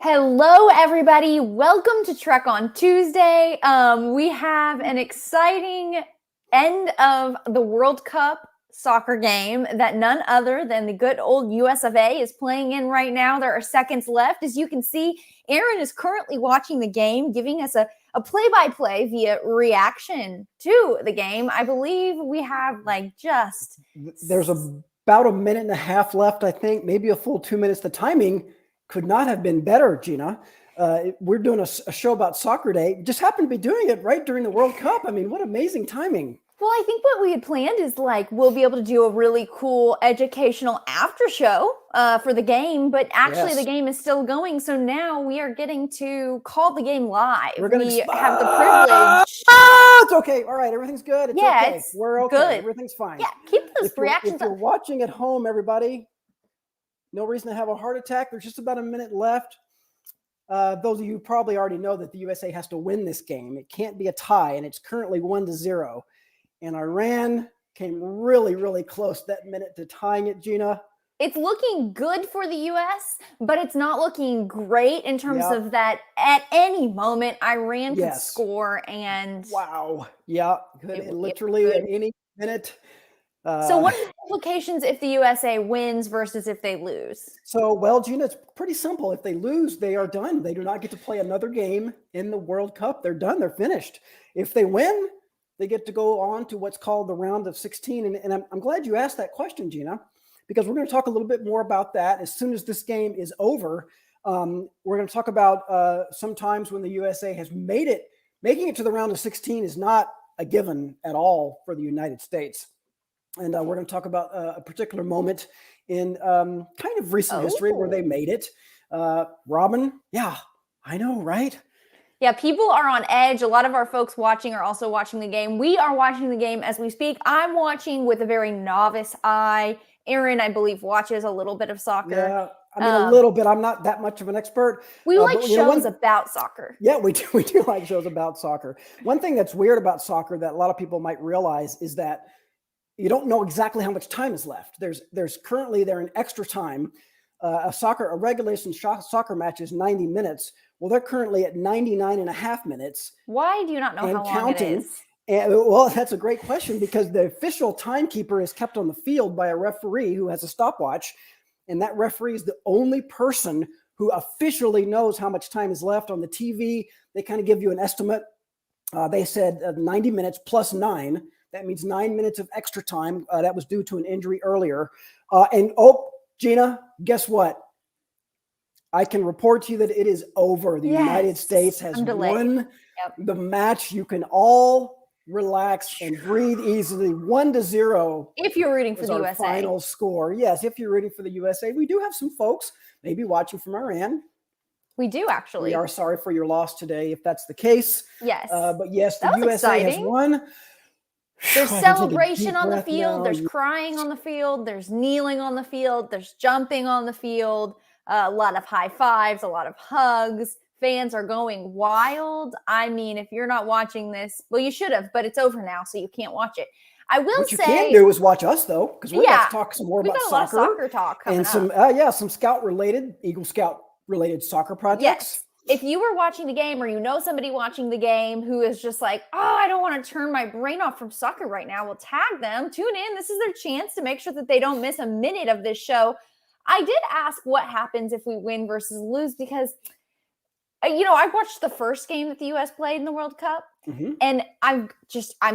Hello, everybody. Welcome to Trek on Tuesday. We have an exciting end of the World Cup soccer game that none other than the good old US of A is playing in right now. There are seconds left. As you can see, Aaron is currently watching the game, giving us a play-by-play via reaction to the game. I believe we have There's about a minute and a half left, I think, maybe a full 2 minutes. The timing could not have been better, Gina. We're doing a show about soccer day. Just happened to be doing it right during the World Cup. I mean, what amazing timing. Well, I think what we had planned is we'll be able to do a really cool educational after show for the game, but actually the game is still going. So now we are getting to call the game live. We have the privilege. It's okay. All right. Everything's good. It's okay. We're okay. Good. Everything's fine. Yeah. Keep those reactions If you're watching at home, everybody, no reason to have a heart attack. There's just about a minute left. Those of you probably already know that the USA has to win this game. It can't be a tie, and it's currently 1-0. And Iran came really, really close that minute to tying it, Gina. It's looking good for the U.S., but it's not looking great in terms of that at any moment Iran could score. And wow. Yeah. Literally at any minute. So what are the implications if the USA wins versus if they lose? So, well, Gina, it's pretty simple. If they lose, they are done. They do not get to play another game in the World Cup. They're done. They're finished. If they win, they get to go on to what's called the round of 16. And I'm glad you asked that question, Gina, because we're going to talk a little bit more about that as soon as this game is over. We're going to talk about sometimes when the USA has made it. Making it to the round of 16 is not a given at all for the United States. And we're going to talk about a particular moment in kind of recent history where they made it. Robin, yeah, I know, right? Yeah, people are on edge. A lot of our folks watching are also watching the game. We are watching the game as we speak. I'm watching with a very novice eye. Aaron, I believe, watches a little bit of soccer. Yeah, I mean, a little bit. I'm not that much of an expert. We like shows about soccer. Yeah, we do. We do like shows about soccer. One thing that's weird about soccer that a lot of people might realize is that you don't know exactly how much time is left. There's currently they're in extra time. A regulation soccer match is 90 minutes. Well, they're currently at 99 and a half minutes. Why do you not know how long it is? And, well, that's a great question because the official timekeeper is kept on the field by a referee who has a stopwatch. And that referee is the only person who officially knows how much time is left. On the TV, they kind of give you an estimate. They said 90 minutes plus 9. That means 9 minutes of extra time. That was due to an injury earlier. Gina, guess what? I can report to you that it is over. The United States has won the match. You can all relax and breathe easily. 1-0. If you're rooting for the USA. Final score. Yes, if you're rooting for the USA. We do have some folks maybe watching from Iran. We do, actually. We are sorry for your loss today, if that's the case. Yes. But yes, the USA has won. There's celebration on the field. There's crying on the field. There's kneeling on the field. There's jumping on the field. A lot of high fives, a lot of hugs. Fans are going wild. I mean, if you're not watching this, well, you should have, but it's over now, so you can't watch it. I will say, what you can do is watch us, though, because we're going to talk some more about soccer. A lot of soccer talk coming and some Eagle Scout related soccer projects. Yes. If you were watching the game or you know somebody watching the game who is just like, oh, I don't want to turn my brain off from soccer right now, well, tag them, tune in. This is their chance to make sure that they don't miss a minute of this show. I did ask what happens if we win versus lose because, I watched the first game that the U.S. played in the World Cup, and I'm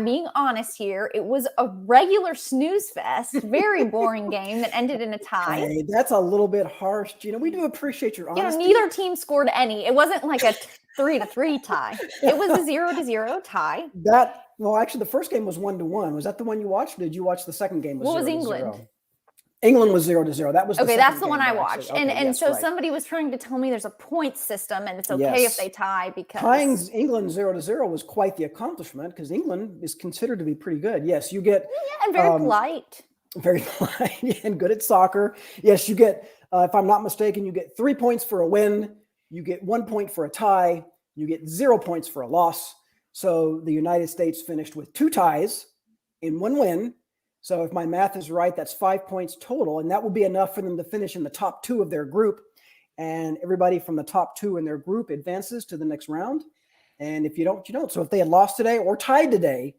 being honest here. It was a regular snooze fest, very boring game that ended in a tie. Hey, that's a little bit harsh, Gina. We do appreciate your honesty. Neither team scored any. It wasn't like a 3-3 tie. It was a 0-0 tie. Actually, the first game was 1-1. Was that the one you watched? Or did you watch the second game? What was England? England was 0-0. That was okay. That's the one I watched, so somebody was trying to tell me there's a point system, and it's okay if they tie because tying England 0-0 was quite the accomplishment because England is considered to be pretty good. Yes, you get and very polite, and good at soccer. Yes, you get. If I'm not mistaken, you get 3 points for a win. You get 1 point for a tie. You get 0 points for a loss. So the United States finished with 2 ties in 1 win. So if my math is right, that's 5 points total, and that will be enough for them to finish in the top 2 of their group. and everybody from the top 2 in their group advances to the next round. And if you don't, you don't. So if they had lost today or tied today,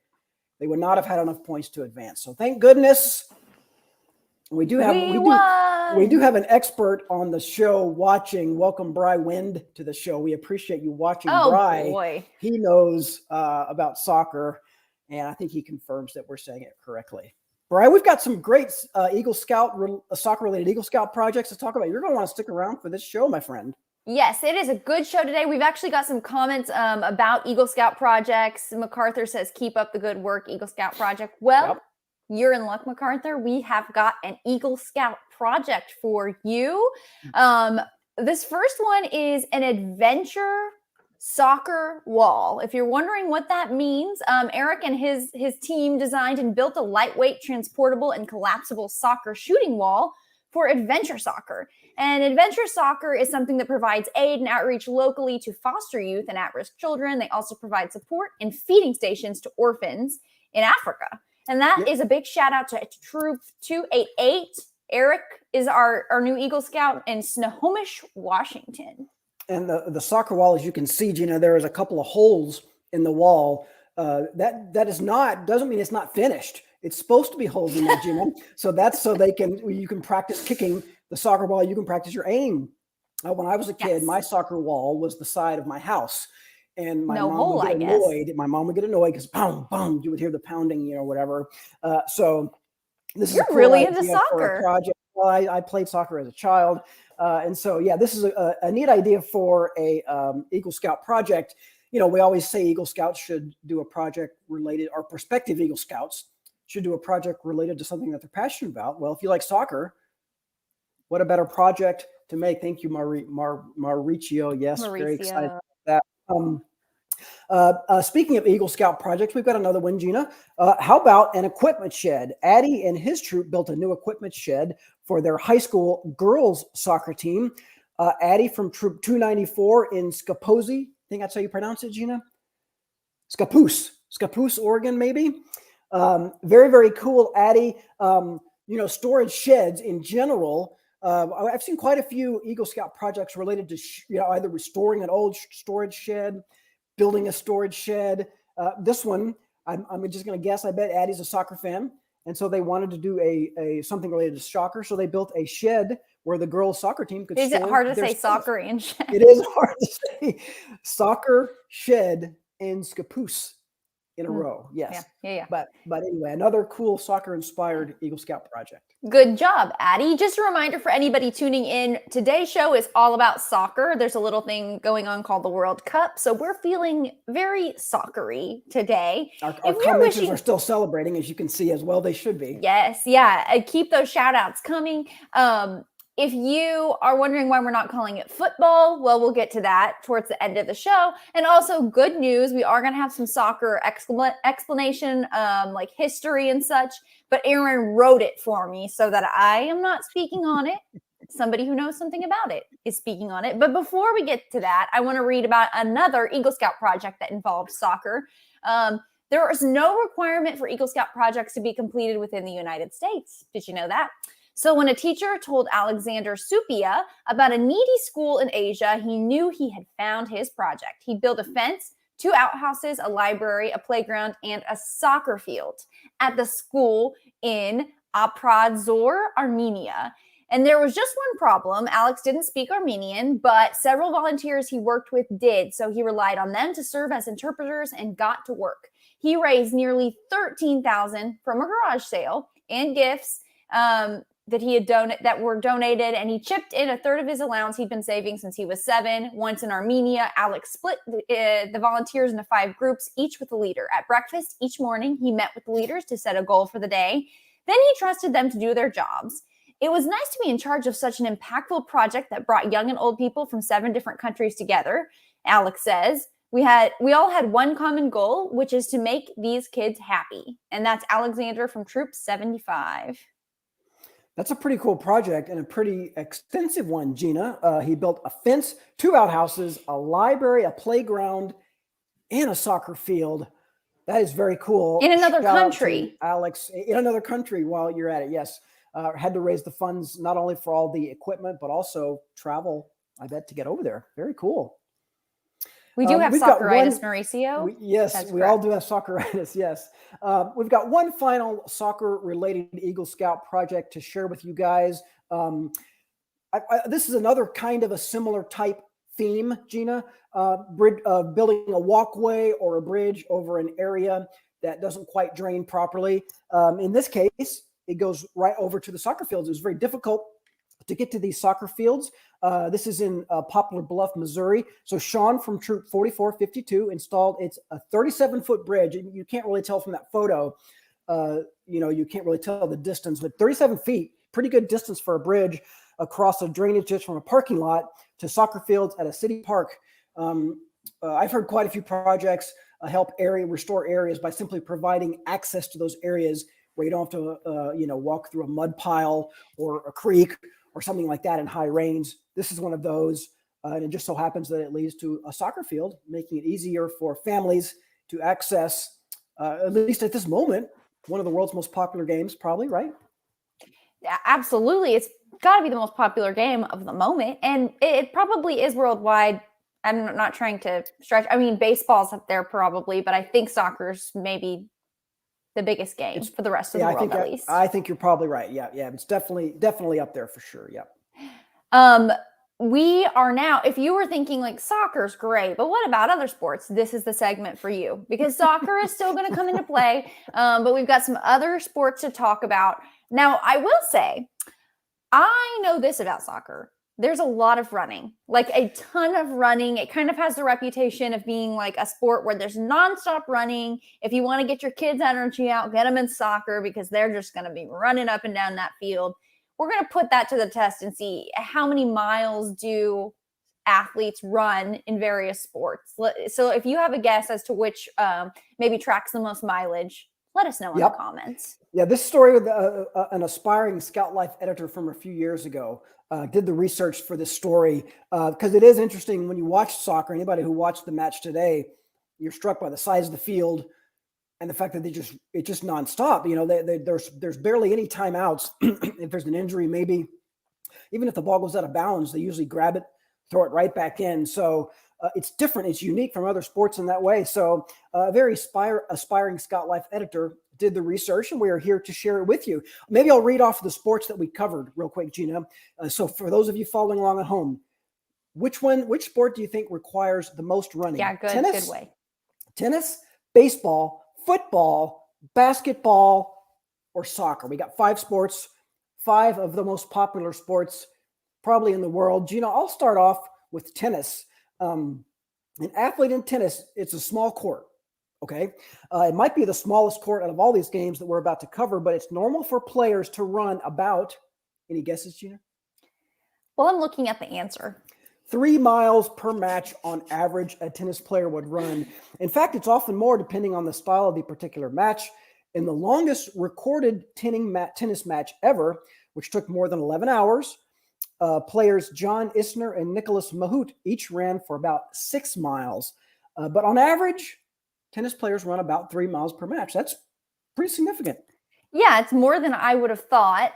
they would not have had enough points to advance. So thank goodness we do have an expert on the show watching. Welcome, Bry Wind, to the show. We appreciate you watching. Bry. Boy. He knows about soccer, and I think he confirms that we're saying it correctly. Bry, we've got some great Eagle Scout soccer-related Eagle Scout projects to talk about. You're going to want to stick around for this show, my friend. Yes, it is a good show today. We've actually got some comments about Eagle Scout projects. MacArthur says, keep up the good work, Eagle Scout project. Well, Yep. You're in luck, MacArthur. We have got an Eagle Scout project for you. This first one is an adventure soccer wall. If you're wondering what that means, Eric and his team designed and built a lightweight, transportable, and collapsible soccer shooting wall for adventure soccer. And adventure soccer is something that provides aid and outreach locally to foster youth and at-risk children. They also provide support and feeding stations to orphans in Africa. And that is a big shout out to Troop 288. Eric is our new Eagle Scout in Snohomish, Washington. And the soccer wall, as you can see, Gina, there is a couple of holes in the wall. Doesn't mean it's not finished. It's supposed to be holes in there, Gina. So that's so you can practice kicking the soccer ball. You can practice your aim. When I was a kid, my soccer wall was the side of my house. And my mom would get annoyed. My mom would get annoyed because boom, boom, you would hear the pounding, whatever. So this is really into soccer. Project. Well, I played soccer as a child. And so, this is a neat idea for a Eagle Scout project. We always say Eagle Scouts should do a project related, or prospective Eagle Scouts should do a project related to something that they're passionate about. Well, if you like soccer, what a better project to make. Thank you, Mauricio. Yes, very excited about that. Speaking of Eagle Scout projects, we've got another one, Gina. How about an equipment shed? Addie and his troop built a new equipment shed for their high school girls soccer team. Addie from Troop 294 in Scappoose. I think that's how you pronounce it, Gina. Scappoose, Oregon, maybe. Very, very cool, Addie. Storage sheds in general. I've seen quite a few Eagle Scout projects related to, either restoring an old storage shed, building a storage shed. This one, I'm just going to guess. I bet Addie's a soccer fan, and so they wanted to do a something related to soccer. So they built a shed where the girls' soccer team could. Is it hard to say soccer and shed? It is hard to say soccer shed and Scappoose in a row. Yes. Yeah. But anyway, another cool soccer-inspired Eagle Scout project. Good job, Addie. Just a reminder for anybody tuning in, today's show is all about soccer. There's a little thing going on called the World Cup, so we're feeling very soccery today. Our commenters are still celebrating, as you can see, as well they should be. Yes, yeah. Keep those shout-outs coming. If you are wondering why we're not calling it football, well, we'll get to that towards the end of the show. And also good news, we are going to have some soccer explanation, like history and such, but Aaron wrote it for me so that I am not speaking on it. Somebody who knows something about it is speaking on it. But before we get to that, I want to read about another Eagle Scout project that involves soccer. There is no requirement for Eagle Scout projects to be completed within the United States. Did you know that? So when a teacher told Alexander Supia about a needy school in Asia, he knew he had found his project. He built a fence, 2 outhouses, a library, a playground, and a soccer field at the school in Apradzor, Armenia. And there was just one problem. Alex didn't speak Armenian, but several volunteers he worked with did. So he relied on them to serve as interpreters and got to work. He raised nearly $13,000 from a garage sale and gifts that were donated, and he chipped in a third of his allowance he'd been saving since he was 7. Once in Armenia, Alex split the volunteers into 5 groups, each with a leader. At breakfast each morning, he met with the leaders to set a goal for the day. Then he trusted them to do their jobs. It was nice to be in charge of such an impactful project that brought young and old people from 7 different countries together. Alex says, we all had one common goal, which is to make these kids happy. And that's Alexander from Troop 75. That's a pretty cool project and a pretty extensive one, Gina. He built a fence, 2 outhouses, a library, a playground, and a soccer field. That is very cool. In another country. Alex, in another country while you're at it, yes. Had to raise the funds not only for all the equipment, but also travel I bet, to get over there. Very cool. We do have we've got socceritis, one- Mauricio. Yes, That's we all correct. do have socceritis. Yes. We've got one final soccer related Eagle Scout project to share with you guys. This is another kind of a similar type theme, Gina. Building a walkway or a bridge over an area that doesn't quite drain properly. In this case, it goes right over to the soccer fields. It was very difficult to get to these soccer fields. This is in Poplar Bluff, Missouri. So Sean from Troop 4452 installed. It's a 37-foot bridge. And you can't really tell from that photo. You can't really tell the distance, but 37 feet, pretty good distance for a bridge across a drainage ditch from a parking lot to soccer fields at a city park. I've heard quite a few projects help restore areas by simply providing access to those areas where you don't have to, walk through a mud pile or a creek or something like that in high rains. This is one of those. And it just so happens that it leads to a soccer field, making it easier for families to access, at least at this moment, one of the world's most popular games, probably, right? Yeah, absolutely. It's got to be the most popular game of the moment. And it probably is worldwide. I'm not trying to stretch. I mean, baseball's up there probably, but I think soccer's maybe the biggest game for the rest of the world, at least. I think you're probably right. Yeah. It's definitely up there for sure. Yeah. We are now, if you were thinking like soccer's great, but what about other sports? This is the segment for you, because soccer is still going to come into play. But we've got some other sports to talk about. Now, I will say, I know this about soccer. There's a lot of running, like a ton of running. It kind of has the reputation of being like a sport where there's nonstop running. If you want to get your kids' energy out, get them in soccer, because they're just going to be running up and down that field. We're going to put that to the test and see how many miles do athletes run in various sports. So if you have a guess as to which maybe tracks the most mileage, let us know in the comments. Yeah, this story with an aspiring Scout Life editor from a few years ago did the research for this story, because it is interesting when you watch soccer. Anybody who watched the match today, you're struck by the size of the field and the fact that it's just nonstop. There's barely any timeouts. If there's an injury, maybe even if the ball goes out of bounds, they usually grab it, throw it right back in. So it's different. It's unique from other sports in that way. So a very aspiring Scout Life editor did the research, and we are here to share it with you. Maybe I'll read off the sports that we covered real quick, Gina. So for those of you following along at home, which sport do you think requires the most running? Yeah, good way. Tennis, baseball, football, basketball, or soccer? We got 5 sports, 5 of the most popular sports probably in the world. Gina, I'll start off with tennis. An athlete in tennis, it's a small court. Okay. It might be the smallest court out of all these games that we're about to cover, but it's normal for players to run about, any guesses, Gina? Well, I'm looking at the answer. 3 miles per match on average a tennis player would run. In fact, it's often more depending on the style of the particular match. In the longest recorded tennis match ever, which took more than 11 hours, players John Isner and Nicholas Mahut each ran for about 6 miles. But on average, tennis players run about 3 miles per match. That's pretty significant. Yeah, it's more than I would have thought.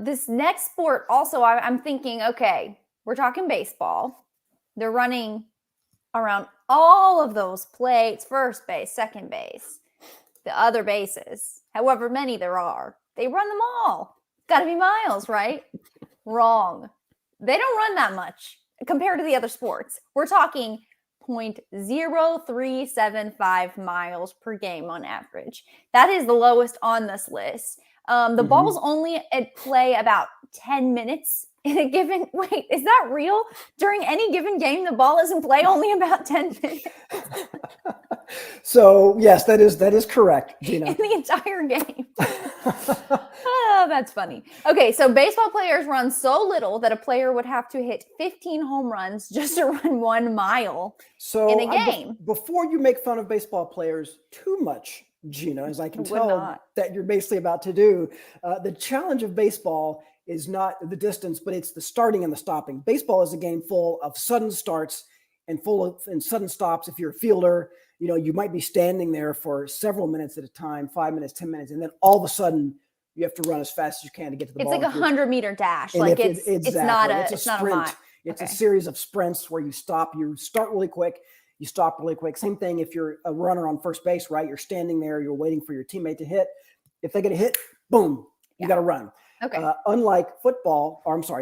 This next sport also, I'm thinking, okay, we're talking baseball. They're running around all of those plates, first base, second base, the other bases, however many there are. They run them all. Got to be miles, right? Wrong. They don't run that much compared to the other sports. We're talking 0.0375 miles per game on average. That is the lowest on this list. The ball's only at play about 10 minutes in a given. Wait, is that real? During any given game, the ball is in play only about 10 minutes. So yes, that is correct, Gina. In the entire game. Oh, that's funny. Okay, so baseball players run so little that a player would have to hit 15 home runs just to run 1 mile in a game. Before you make fun of baseball players too much, Gina, as I can tell that you're basically about to do, the challenge of baseball is not the distance, but it's the starting and the stopping. Baseball is a game full of sudden starts and sudden stops. If you're a fielder, you might be standing there for several minutes at a time, 5 minutes, 10 minutes, and then all of a sudden you have to run as fast as you can to get to the ball. It's like a 100-meter dash. And like it's not a sprint. mile. It's a Okay. series of sprints where you start really quick, you stop really quick. Same thing if you're a runner on first base, right? You're standing there, you're waiting for your teammate to hit. If they get a hit, boom, you Yeah. got to run. Okay. Unlike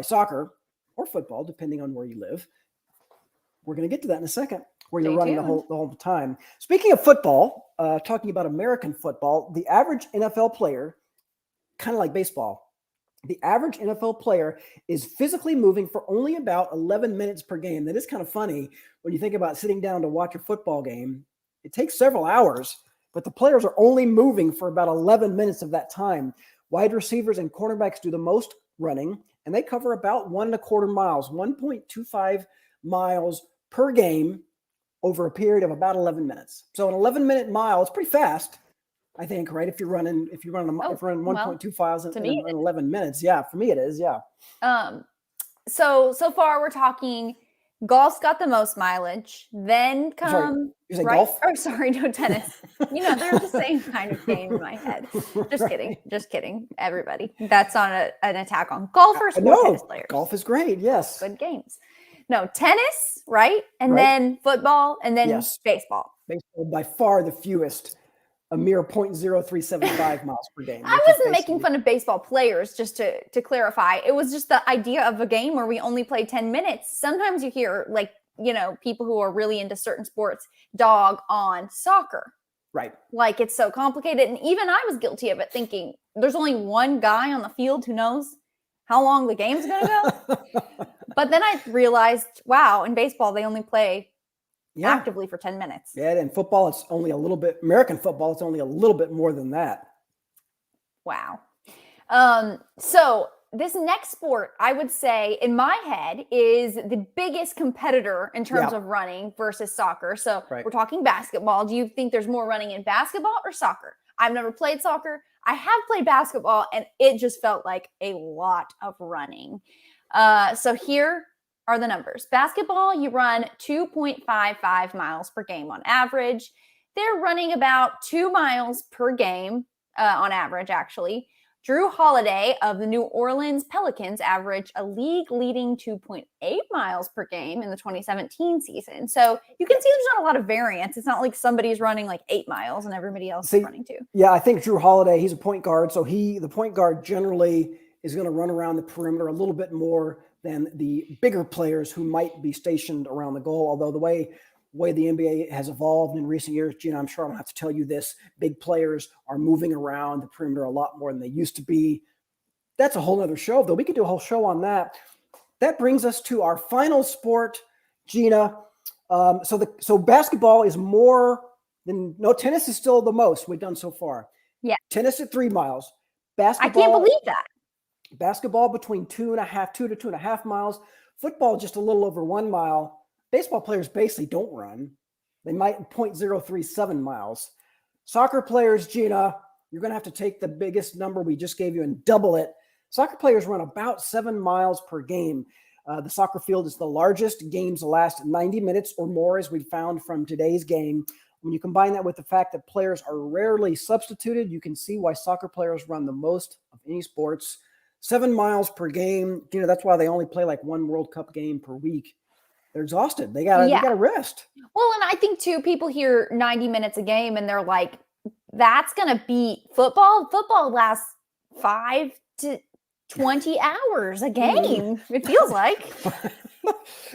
soccer or football, depending on where you live. We're going to get to that in a second, where you're Stay running the tuned. whole time. Speaking of football, talking about American football, the average NFL player, kind of like baseball, the average NFL player is physically moving for only about 11 minutes per game. That is kind of funny when you think about sitting down to watch a football game. It takes several hours, but the players are only moving for about 11 minutes of that time. Wide receivers and cornerbacks do the most running, and they cover about 1.25 miles, 1.25 miles per game over a period of about 11 minutes. So an 11-minute mile is pretty fast, I think, right? If you're running 1.2 miles in 11 minutes. Yeah, for me it is. Yeah. So far we're talking golf's got the most mileage. Then come you say right. golf? Oh, sorry, no, tennis. They're the same kind of game in my head. Just kidding. Everybody. That's not an attack on golfers or tennis players. Golf is great. Yes. Good games. No, tennis, right? And then football, and then baseball. Baseball by far the fewest, a mere 0.0375 miles per game. I wasn't making fun of baseball players, just to clarify. It was just the idea of a game where we only play 10 minutes. Sometimes you hear people who are really into certain sports dog on soccer. Right. Like it's so complicated. And even I was guilty of it, thinking there's only one guy on the field who knows how long the game's going to go. But then I realized, wow, in baseball, they only play actively for 10 minutes. Yeah, and football, it's only a little bit, American football, it's only a little bit more than that. Wow. So this next sport, I would say, in my head, is the biggest competitor in terms of running versus soccer. So we're talking basketball. Do you think there's more running in basketball or soccer? I've never played soccer. I have played basketball, and it just felt like a lot of running. So here are the numbers. Basketball, you run 2.55 miles per game on average. They're running about 2 miles per game on average, actually. Drew Holiday of the New Orleans Pelicans averaged a league-leading 2.8 miles per game in the 2017 season. So you can see there's not a lot of variance. It's not like somebody's running like 8 miles and everybody else is running 2. Yeah, I think Drew Holiday, he's a point guard. So the point guard generally is going to run around the perimeter a little bit more than the bigger players who might be stationed around the goal. Although the way the NBA has evolved in recent years, Gina, I'm sure I don't have to tell you this, big players are moving around the perimeter a lot more than they used to be. That's a whole other show, though. We could do a whole show on that. That brings us to our final sport, Gina. So basketball is more than, tennis is still the most we've done so far. Yeah. Tennis at 3 miles. Basketball, I can't believe that. Basketball between 2 to 2.5 miles. Football just a little over 1 mile. Baseball players basically don't run. They might 0.037 miles. Soccer players, Gina, you're going to have to take the biggest number we just gave you and double it. Soccer players run about 7 miles per game. The soccer field is the largest. Games last 90 minutes or more, as we found from today's game. When you combine that with the fact that players are rarely substituted, you can see why soccer players run the most of any sports. 7 miles per game. That's why they only play like one World Cup game per week. They're exhausted. They gotta rest. Well, and I think too, people hear 90 minutes a game and they're like, that's gonna beat football. Football lasts 5 to 20 hours a game. It feels like.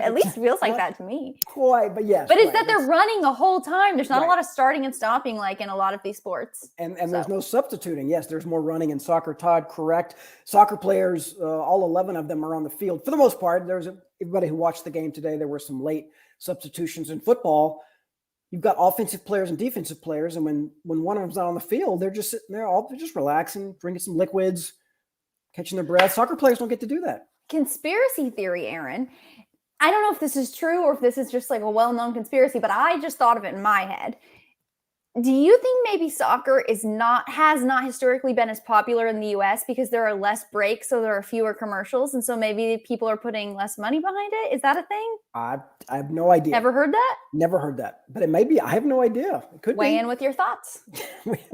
At least feels like that to me. Quite, but yes. But it's that they're running the whole time. There's not a lot of starting and stopping like in a lot of these sports. And there's no substituting. Yes, there's more running in soccer, Todd, correct. Soccer players, all 11 of them are on the field. For the most part, everybody who watched the game today, there were some late substitutions. In football, you've got offensive players and defensive players. And when one of them's not on the field, they're just sitting there, they're just relaxing, drinking some liquids, catching their breath. Soccer players don't get to do that. Conspiracy theory, Aaron. I don't know if this is true or if this is just like a well-known conspiracy, but I just thought of it in my head. Do you think maybe soccer has not historically been as popular in the US because there are less breaks, so there are fewer commercials, and so maybe people are putting less money behind it? Is that a thing? I have no idea. Never heard that? Never heard that. But it may be. I have no idea. It could Weigh in with your thoughts,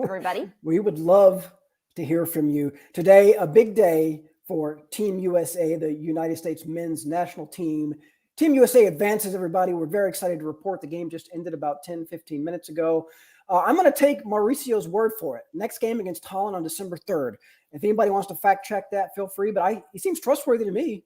everybody. We would love to hear from you. Today, a big day for Team USA, the United States men's national team. Team USA advances, everybody. We're very excited to report the game just ended about 10, 15 minutes ago. I'm going to take Mauricio's word for it. Next game against Holland on December 3rd. If anybody wants to fact check that, feel free. But he seems trustworthy to me.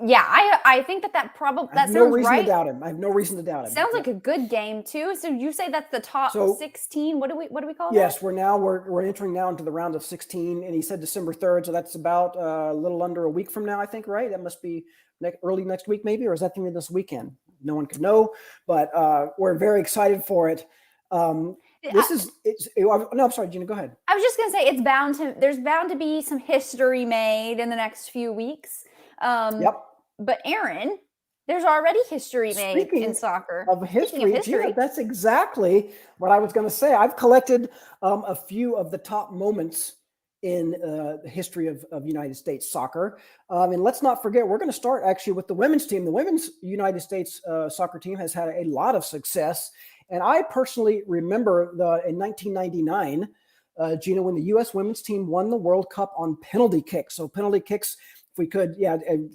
Yeah, I think that probably that no sounds reason right. to doubt him. I have no reason to doubt him. Sounds like a good game too. So you say that's the top 16? What do we call that? Yes, we're entering now into the round of 16, and he said December 3rd, so that's about a little under a week from now, I think, right? That must be early next week, maybe, or is that the end of this weekend? No one could know, but we're very excited for it. No, I'm sorry, Gina, go ahead. I was just gonna say there's bound to be some history made in the next few weeks. Yep. But Aaron, there's already history made in soccer. Of history, Gina, that's exactly what I was going to say. I've collected a few of the top moments in the history of United States soccer. And let's not forget, we're going to start actually with the women's team. The women's United States soccer team has had a lot of success. And I personally remember in 1999, Gina, when the U.S. women's team won the World Cup on penalty kicks. So penalty kicks, if we could,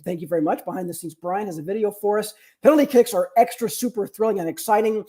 thank you very much. Behind the scenes, Brian has a video for us. Penalty kicks are extra super thrilling and exciting.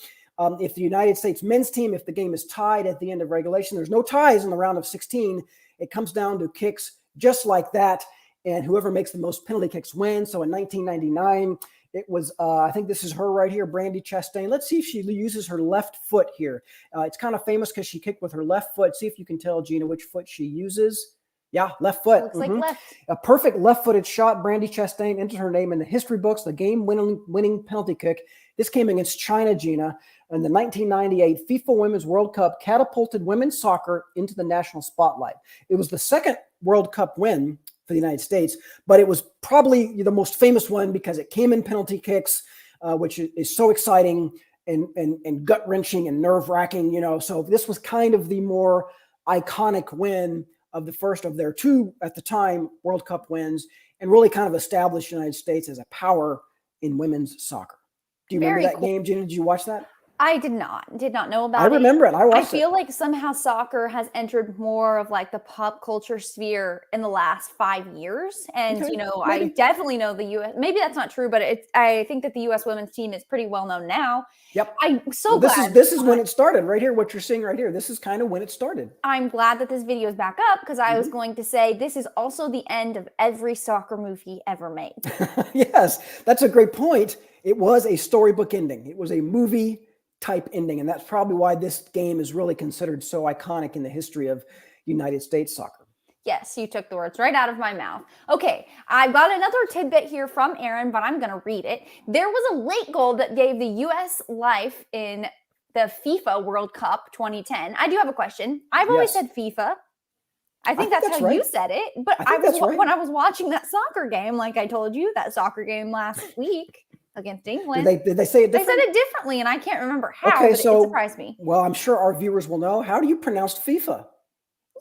If the United States men's team, if the game is tied at the end of regulation, there's no ties in the round of 16. It comes down to kicks just like that. And whoever makes the most penalty kicks wins. So in 1999, it was, I think this is her right here, Brandi Chastain. Let's see if she uses her left foot here. It's kind of famous because she kicked with her left foot. See if you can tell, Gina, which foot she uses. Yeah, left foot. Looks like left. A perfect left-footed shot. Brandi Chastain entered her name in the history books, the game-winning penalty kick. This came against China, Gina, in the 1998 FIFA Women's World Cup, catapulted women's soccer into the national spotlight. It was the second World Cup win for the United States, but it was probably the most famous one because it came in penalty kicks, which is so exciting and gut-wrenching and nerve-wracking, So this was kind of the more iconic win of the first of their two, at the time, World Cup wins, and really kind of established the United States as a power in women's soccer. Do you remember that game, Gina? Did you watch that? I did not know about it. I remember it. I watched it. I feel like somehow soccer has entered more of like the pop culture sphere in the last 5 years. And, maybe. I definitely know the U.S. Maybe that's not true, but I think that the U.S. women's team is pretty well known now. Yep. I'm so glad. This is when it started right here. What you're seeing right here. This is kind of when it started. I'm glad that this video is back up because I was going to say this is also the end of every soccer movie ever made. Yes, that's a great point. It was a storybook ending. It was a movie type ending. And that's probably why this game is really considered so iconic in the history of United States soccer. Yes, you took the words right out of my mouth. Okay, I've got another tidbit here from Aaron, but I'm going to read it. There was a late goal that gave the U.S. life in the FIFA World Cup 2010. I do have a question. I've always said FIFA. I think that's how you said it. But when I was watching that soccer game, like I told you, that soccer game last week against England. Did they say it differently? They said it differently, and I can't remember how, but it surprised me. Well, I'm sure our viewers will know. How do you pronounce FIFA?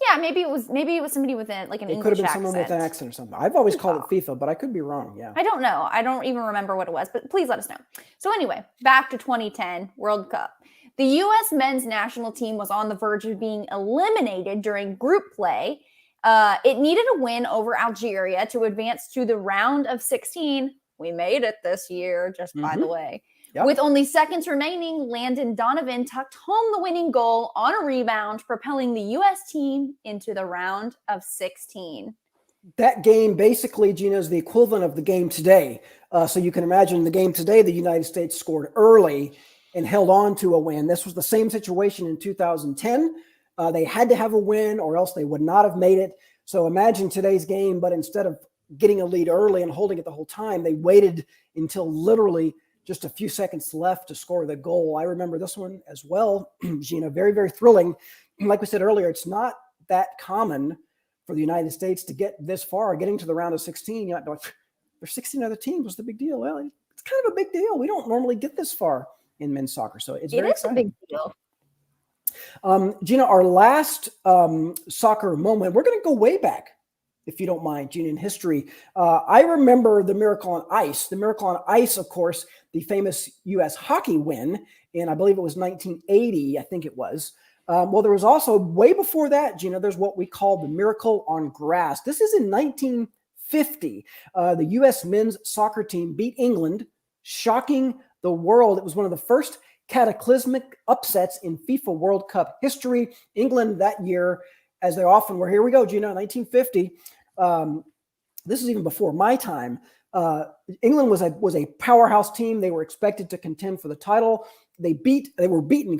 Yeah, maybe it was somebody with an English accent. It could have been someone with an accent or something. I've always called it FIFA, but I could be wrong. Yeah. I don't know. I don't even remember what it was, but please let us know. So anyway, back to 2010 World Cup. The U.S. men's national team was on the verge of being eliminated during group play. It needed a win over Algeria to advance to the round of 16. We made it this year, just by the way. Yep. With only seconds remaining, Landon Donovan tucked home the winning goal on a rebound, propelling the U.S. team into the round of 16. That game basically, Gina, is the equivalent of the game today. So you can imagine the game today, the United States scored early and held on to a win. This was the same situation in 2010. They had to have a win or else they would not have made it. So imagine today's game, but instead of getting a lead early and holding it the whole time, they waited until literally just a few seconds left to score the goal. I remember this one as well, Gina, very, very thrilling. Like we said earlier, it's not that common for the United States to get this far, getting to the round of 16. There's 16 other teams. What's the big deal? Well, it's kind of a big deal. We don't normally get this far in men's soccer. So it's very exciting. A big deal. Gina, our last soccer moment, we're going to go way back, if you don't mind, Gina, in history. I remember the Miracle on Ice. The Miracle on Ice, of course, the famous U.S. hockey win in, I believe it was 1980, I think it was. Well, there was also way before that, Gina, there's what we call the Miracle on Grass. This is in 1950. The U.S. men's soccer team beat England, shocking the world. It was one of the first cataclysmic upsets in FIFA World Cup history. England that year, as they often were, here we go, Gina, 1950. This is even before my time. England was a powerhouse team. They were expected to contend for the title. They were beaten,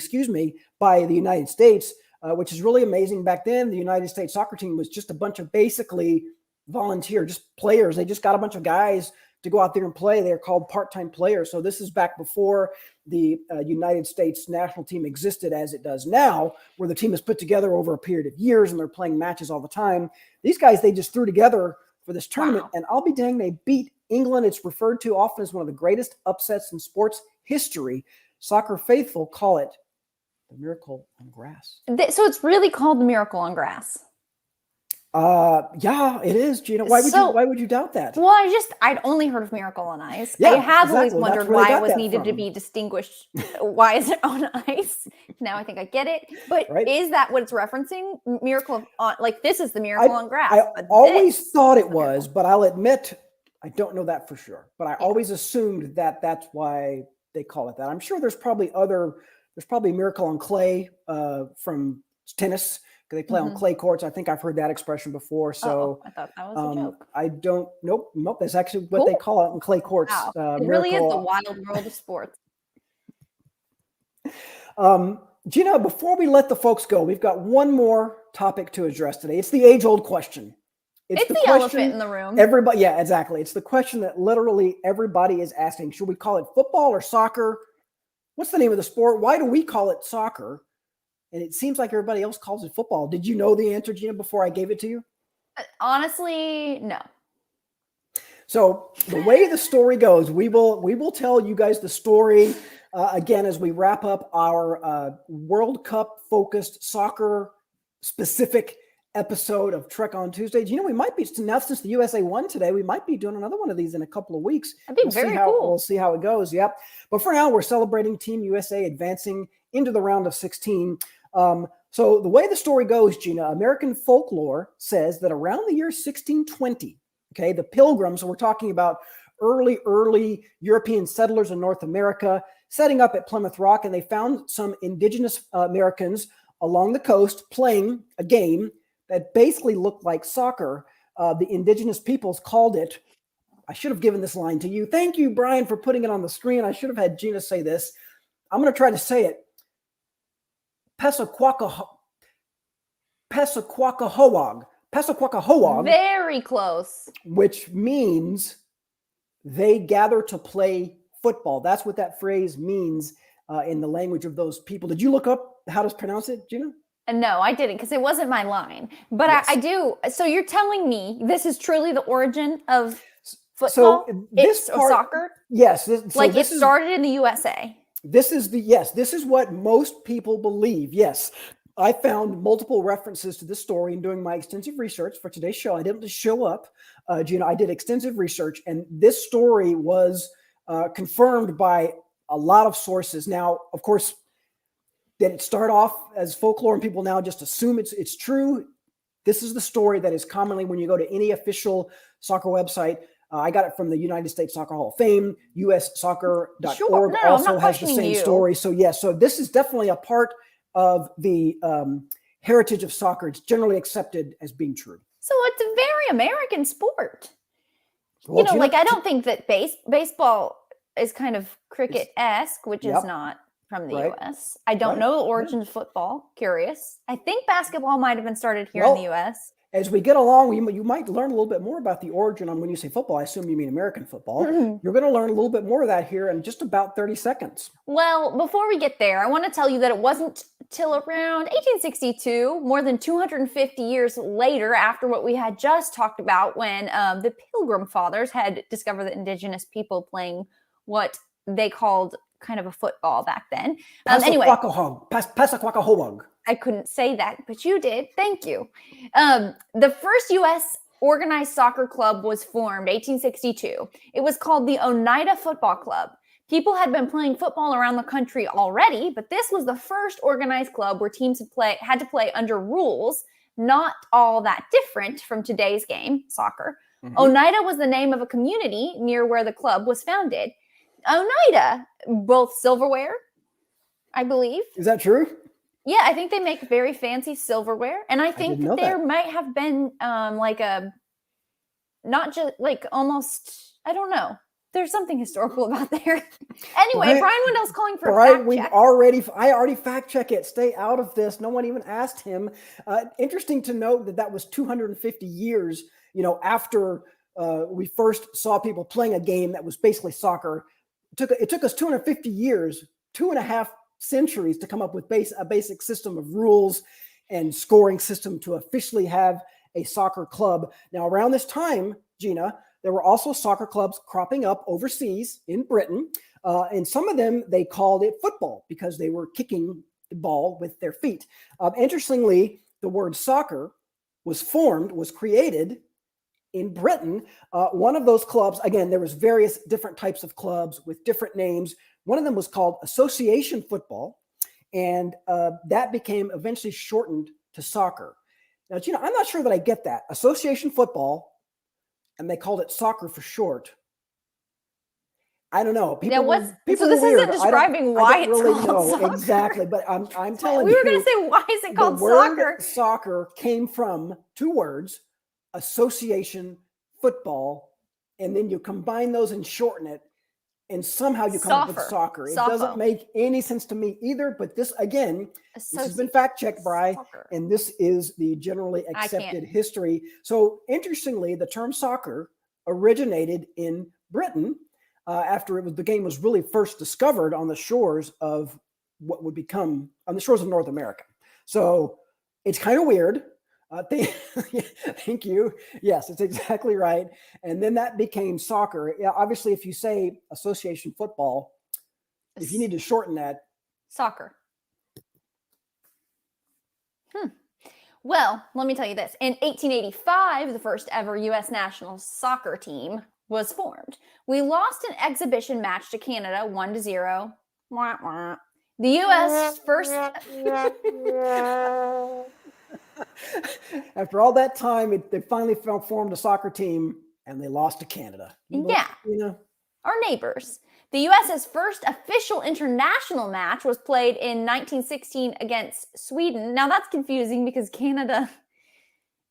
by the United States, which is really amazing. Back then, the United States soccer team was just a bunch of basically volunteer, just players. They just got a bunch of guys to go out there and play. They're called part-time players. So this is back before the United States national team existed as it does now, where the team is put together over a period of years and they're playing matches all the time. These guys, they just threw together for this tournament, and I'll be dang, they beat England. It's referred to often as one of the greatest upsets in sports history. Soccer faithful call it the Miracle on Grass. So it's really called the Miracle on Grass. Yeah, it is, Gina. Why would you doubt that? Well, I'd only heard of Miracle on Ice. Yeah, I have exactly. always wondered where they why got it was that needed to from. be distinguished. Why is it on ice? Now I think I get it. But Right. is that what it's referencing? Miracle on, like this is the Miracle on Grass. I but always this thought is it the Miracle. was, but I'll admit I don't know that for sure. But I always assumed that that's why they call it that. I'm sure there's probably Miracle on Clay from tennis, because they play on clay courts. I think I've heard that expression before. So I thought that was a joke. I don't. Nope. That's actually what they call it on clay courts. Wow. It really is the wild world of sports. Gina, before we let the folks go, we've got one more topic to address today. It's the age-old question. It's the elephant in the room. Everybody, yeah, exactly. It's the question that literally everybody is asking. Should we call it football or soccer? What's the name of the sport? Why do we call it soccer? And it seems like everybody else calls it football. Did you know the answer, Gina, before I gave it to you? Honestly, no. So the way the story goes, we will tell you guys the story again as we wrap up our World Cup focused soccer specific episode of Trek on Tuesday. You know, we might be, now since the USA won today, we might be doing another one of these in a couple of weeks. That'd be very cool. We'll see how it goes. Yep. But for now, we're celebrating Team USA advancing into the round of 16. So the way the story goes, Gina, American folklore says that around the year 1620, okay, the Pilgrims, so we're talking about early European settlers in North America, setting up at Plymouth Rock, and they found some indigenous Americans along the coast playing a game that basically looked like soccer. The indigenous peoples called it, I should have given this line to you. Thank you, Brian, for putting it on the screen. I should have had Gina say this. I'm going to try to say it. Pessaquaquahoag. Very close. Which means they gather to play football. That's what that phrase means in the language of those people. Did you look up how to pronounce it, Gina? No, I didn't, because it wasn't my line. But Yes. I do. So you're telling me this is truly the origin of football? Or soccer? Yes. It started in the USA. This is what most people believe. Yes. I found multiple references to this story in doing my extensive research for today's show. I didn't just show up, Gina. I did extensive research, and this story was confirmed by a lot of sources. Now, of course, did it start off as folklore and people now just assume it's true? This is the story that is commonly, when you go to any official soccer website, I got it from the United States Soccer Hall of Fame, ussoccer.org Sure. No, also has the same story. So yes, so this is definitely a part of the heritage of soccer. It's generally accepted as being true. So it's a very American sport. Well, I don't think that baseball is kind of cricket-esque, which is not from the U.S. I don't know the origin of football. Curious. I think basketball might have been started here in the U.S. As we get along, you might learn a little bit more about the origin. When you say football, I assume you mean American football. Mm-hmm. You're going to learn a little bit more of that here in just about 30 seconds. Well, before we get there, I want to tell you that it wasn't till around 1862, more than 250 years later, after what we had just talked about, when the Pilgrim Fathers had discovered the indigenous people playing what they called kind of a football back then. Anyway. Pessaquaquahoag. I couldn't say that, but you did. Thank you. The first U.S. organized soccer club was formed 1862. It was called the Oneida Football Club. People had been playing football around the country already, but this was the first organized club where teams had to play under rules not all that different from today's game, soccer. Mhm. Oneida was the name of a community near where the club was founded. Oneida, both silverware, I believe. Is that true? Yeah, I think they make very fancy silverware. And I think didn't know there that. might have been not just like almost, I don't know. There's something historical about there. Anyway, Brian Wendell's calling for a fact check. I already fact check it. Stay out of this. No one even asked him. Interesting to note that was 250 years, after we first saw people playing a game that was basically soccer. It took us 250 years, 2.5 centuries to come up with a basic system of rules and scoring system to officially have a soccer club. Now, around this time, Gina, there were also soccer clubs cropping up overseas in Britain. And some of them, they called it football because they were kicking the ball with their feet. Interestingly, the word soccer was created in Britain. One of those clubs, again, there was various different types of clubs with different names. One of them was called association football. And that became eventually shortened to soccer. Now, Gina, I'm not sure that I get that. Association football, and they called it soccer for short. I don't know. People so this weird. isn't describing why it's really called know soccer. Exactly, but I'm telling you. We were going to say, why is it called the word soccer? Soccer came from 2 words, association football, and then you combine those and shorten it, and somehow you come up with soccer. It doesn't make any sense to me either, but this, again, this has been fact-checked, Bri, and this is the generally accepted history. So, interestingly, the term soccer originated in Britain after the game was really first discovered on the shores of what would become, on the shores of North America. So, it's kind of weird. Thank you. Yes, it's exactly right. And then that became soccer. Yeah, obviously, if you say association football, if you need to shorten that, soccer. Well, let me tell you this. In 1885, the first ever U.S. national soccer team was formed. We lost an exhibition match to Canada 1-0. Wah, wah. The U.S. first... After all that time, they finally formed a soccer team, and they lost to Canada. Our neighbors. The U.S.'s first official international match was played in 1916 against Sweden. Now, that's confusing because Canada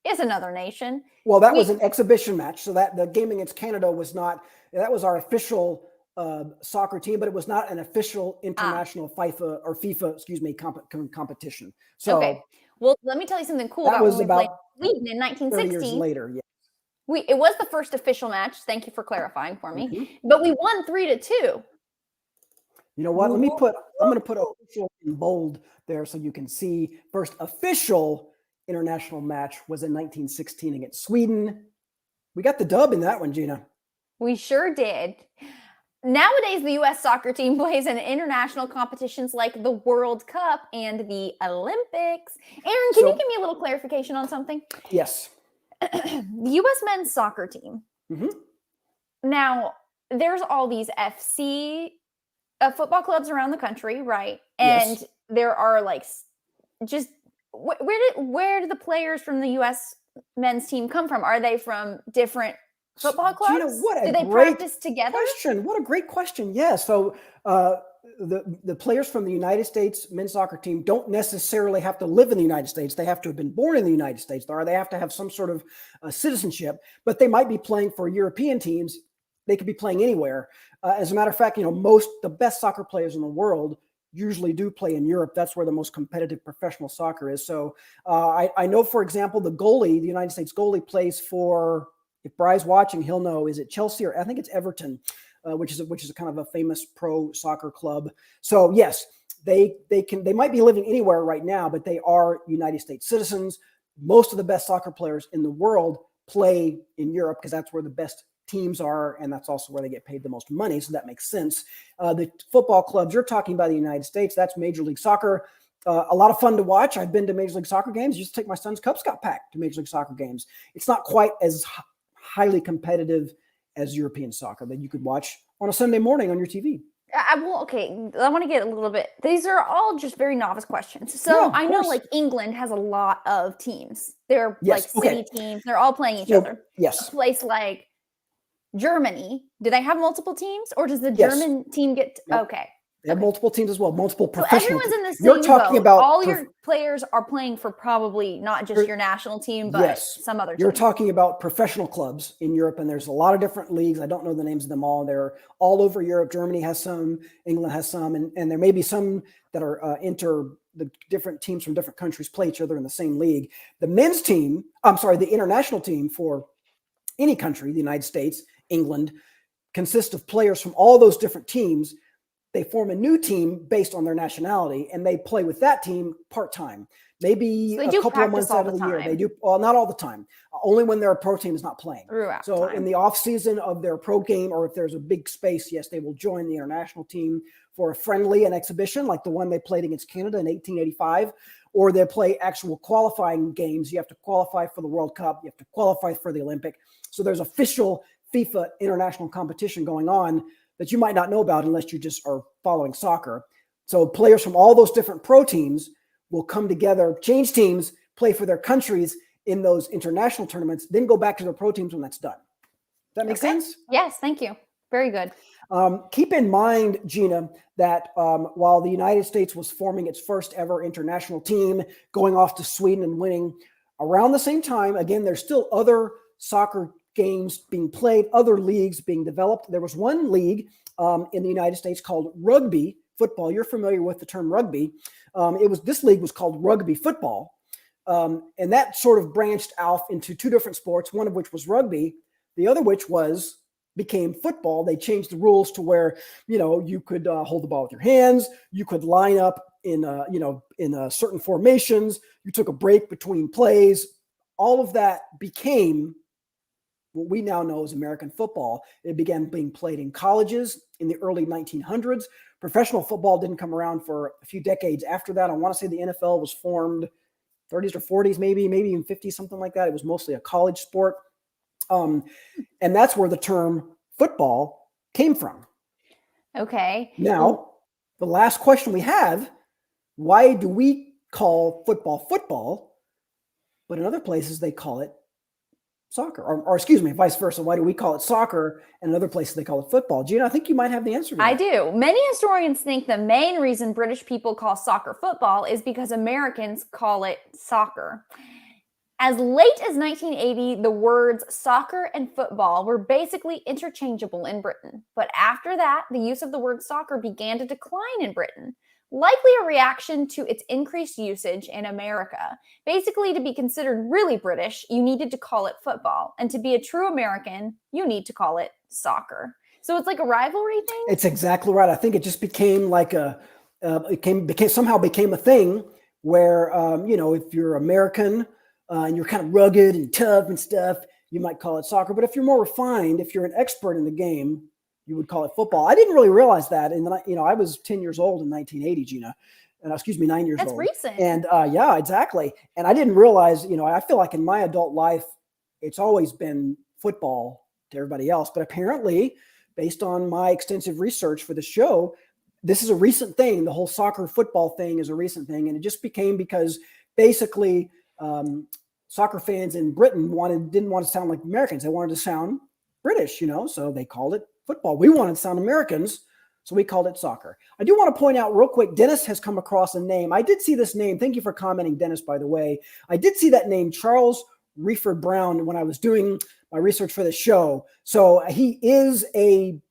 is another nation. Well, that was an exhibition match, so that the game against Canada was not. That was our official soccer team, but it was not an official international FIFA competition. So. Okay. Well, let me tell you something cool about when we played Sweden in 1916. 30 years later, yeah. It was the first official match. Thank you for clarifying for me. Mm-hmm. But we won 3-2. You know what? I'm going to put official in bold there so you can see. First official international match was in 1916 against Sweden. We got the dub in that one, Gina. We sure did. Nowadays, the U.S. soccer team plays in international competitions like the World Cup and the Olympics. Aaron, can you give me a little clarification on something? Yes. The U.S. men's soccer team. Mm-hmm. Now, there's all these FC football clubs around the country, right? And there are just where do the players from the U.S. men's team come from? Are they from different football clubs? Gina, do they practice together? What a great question. Yeah. So the players from the United States men's soccer team don't necessarily have to live in the United States. They have to have been born in the United States, or they have to have some sort of citizenship, but they might be playing for European teams. They could be playing anywhere. As a matter of fact, the best soccer players in the world usually do play in Europe. That's where the most competitive professional soccer is. So I know, for example, the United States goalie plays for, if Bry's watching, he'll know, is it Chelsea or I think it's Everton, which is a kind of a famous pro soccer club. So yes, they might be living anywhere right now, but they are United States citizens. Most of the best soccer players in the world play in Europe because that's where the best teams are, and that's also where they get paid the most money. So that makes sense. The football clubs you're talking about in the United States, that's Major League Soccer. A lot of fun to watch. I've been to Major League Soccer games. Used to take my son's Cub Scout pack to Major League Soccer games. It's not quite as highly competitive as European soccer that you could watch on a Sunday morning on your TV. Okay. I want to get a little bit. These are all just very novice questions. So Yeah, of I know, course. like England has a lot of teams. They're like Yes. Okay. city teams. They're all playing each So other. A yes, place like Germany, do they have multiple teams, or does the yes. German team get? Yep. Okay. They have Okay. multiple teams as well, multiple So professional everyone's teams. in the You're same talking boat. about All your players are playing for probably not just your national team, but yes. some other You're team. talking about professional clubs in Europe, and there's a lot of different leagues. I don't know the names of them all. They're all over Europe. Germany has some, England has some, and there may be some that are the different teams from different countries play each other in the same league. The men's team, the international team for any country, the United States, England, consists of players from all those different teams. They form a new team based on their nationality, and they play with that team part-time, maybe So they a do couple of practice months all out of the the year. They time. do, well, not all the time, only when their pro team is not playing. Throughout So time. in the off season of their pro game, or if there's a big space, yes, they will join the international team for a friendly and exhibition like the one they played against Canada in 1885, or they play actual qualifying games. You have to qualify for the World Cup. You have to qualify for the Olympic. So there's official FIFA international competition going on that you might not know about unless you just are following soccer. So players from all those different pro teams will come together, change teams, play for their countries in those international tournaments, then go back to their pro teams when that's done. Does that make sense? Yes, thank you. Very good. Keep in mind, Gina, that while the United States was forming its first ever international team, going off to Sweden and winning, around the same time, again, there's still other soccer games being played, other leagues being developed. There was one league in the United States called rugby football. You're familiar with the term rugby. This league was called rugby football. And that sort of branched out into two different sports, one of which was rugby, the other which became football. They changed the rules to where, you could hold the ball with your hands. You could line up in certain formations. You took a break between plays. All of that became what we now know as American football. It began being played in colleges in the early 1900s. Professional football didn't come around for a few decades after that. I want to say the NFL was formed 30s or 40s, maybe even 50s, something like that. It was mostly a college sport. And that's where the term football came from. Okay. Now, the last question we have, why do we call football, but in other places they call it soccer, or excuse me, vice versa. Why do we call it soccer and in other places they call it football? Gina, I think you might have the answer to that. I do. Many historians think the main reason British people call soccer football is because Americans call it soccer. As late as 1980, the words soccer and football were basically interchangeable in Britain. But after that, the use of the word soccer began to decline in Britain, likely a reaction to its increased usage in America. Basically, to be considered really British, you needed to call it football. And to be a true American, you need to call it soccer. So it's like a rivalry thing? It's exactly right. I think it just became like somehow became a thing where, if you're American, and you're kind of rugged and tough and stuff, you might call it soccer. But if you're more refined, if you're an expert in the game, you would call it football. I didn't really realize that. And then, I was 10 years old in 1980, Gina. And 9 years That's old. That's recent. And yeah, exactly. And I didn't realize, I feel like in my adult life, it's always been football to everybody else. But apparently, based on my extensive research for the show, this is a recent thing. The whole soccer football thing is a recent thing. And it just became because basically, soccer fans in Britain didn't want to sound like Americans. They wanted to sound British, so they called it football. We wanted to sound Americans, so we called it soccer. I do want to point out real quick, Dennis has come across a name. I did see this name. Thank you for commenting, Dennis, by the way. I did see that name, Charles Reeford Brown, when I was doing my research for the show. So he is an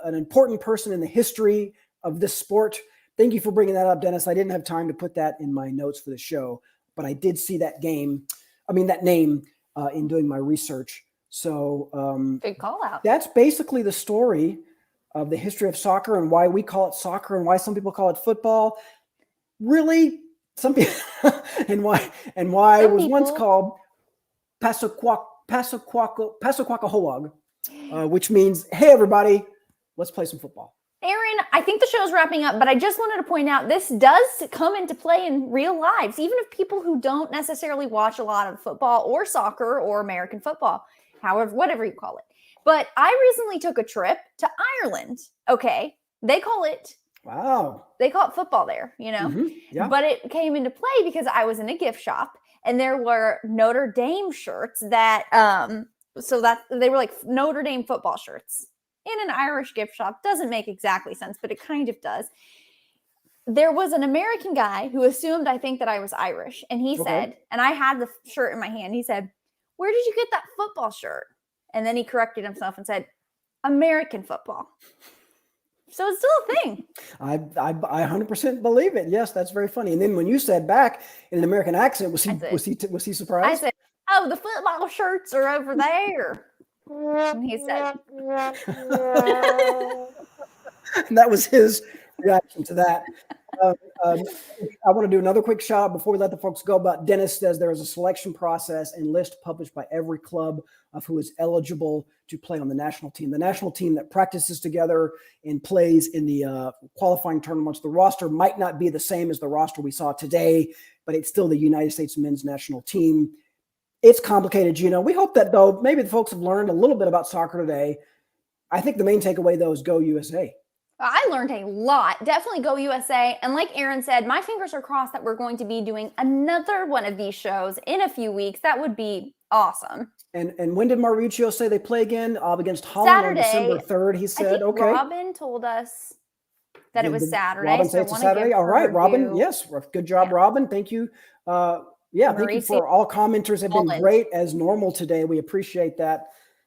important person in the history of this sport. Thank you for bringing that up, Dennis. I didn't have time to put that in my notes for the show, but I did see that name in doing my research. So Good call out. That's basically the story of the history of soccer and why we call it soccer and why some people call it football. Really, some people and why it was once called Passaquaquahog, which means, hey, everybody, let's play some football. Aaron, I think the show's wrapping up, but I just wanted to point out this does come into play in real lives, even of people who don't necessarily watch a lot of football or soccer or American football, however, whatever you call it. But I recently took a trip to Ireland. Okay. They call it Wow. football there, you know? Yeah. But it came into play because I was in a gift shop and there were Notre Dame shirts that so that they were like Notre Dame football shirts in an Irish gift shop. Doesn't make exactly sense, but it kind of does. There was an American guy who assumed, I think, that I was Irish. And he said, and I had the shirt in my hand, he said, "Where did you get that football shirt?" And then he corrected himself and said, "American football." So it's still a thing. I 100% believe it. Yes, that's very funny. And then when you said back in an American accent, was he surprised? I said, "Oh, the football shirts are over there." And he said, and that was his reaction to that. I want to do another quick shout out before we let the folks go. But Dennis says there is a selection process and list published by every club of who is eligible to play on the national team. The national team that practices together and plays in the qualifying tournaments. The roster might not be the same as the roster we saw today, but it's still the United States men's national team. It's complicated, Gino. We hope that, though, maybe the folks have learned a little bit about soccer today. I think the main takeaway, though, is go USA. I learned a lot. Definitely go USA. And like Aaron said, my fingers are crossed that we're going to be doing another one of these shows in a few weeks. That would be awesome. And when did Mauricio say they play again? Against Holland Saturday, on December 3rd, he said. I think Okay. Robin told us that it was Saturday. Robin said it's Saturday. All right, Robin. Yes. Good job, Robin. Thank you. Thank you for all commenters have been great as normal today. We appreciate that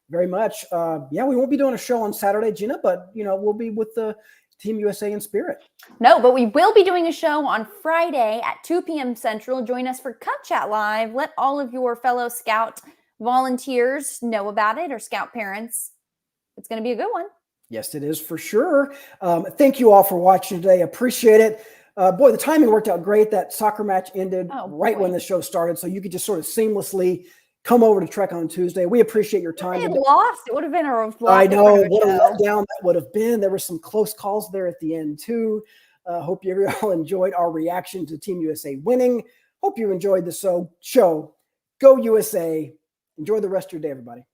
very much. We won't be doing a show on Saturday, Gina, but we'll be with the Team USA in spirit. No, but we will be doing a show on Friday at 2 p.m. Central. Join us for Cup Chat Live. Let all of your fellow Scout volunteers know about it, or Scout parents. It's going to be a good one. Yes, it is for sure. Thank you all for watching today. Appreciate it. Boy, the timing worked out great. That soccer match ended right when the show started, so you could just sort of seamlessly come over to Trek on Tuesday. We appreciate your time. If they lost, it would have been a I know what a letdown that would have been. There were some close calls there at the end too. Hope you all enjoyed our reaction to Team USA winning. Hope you enjoyed the show. Go USA. Enjoy the rest of your day, everybody.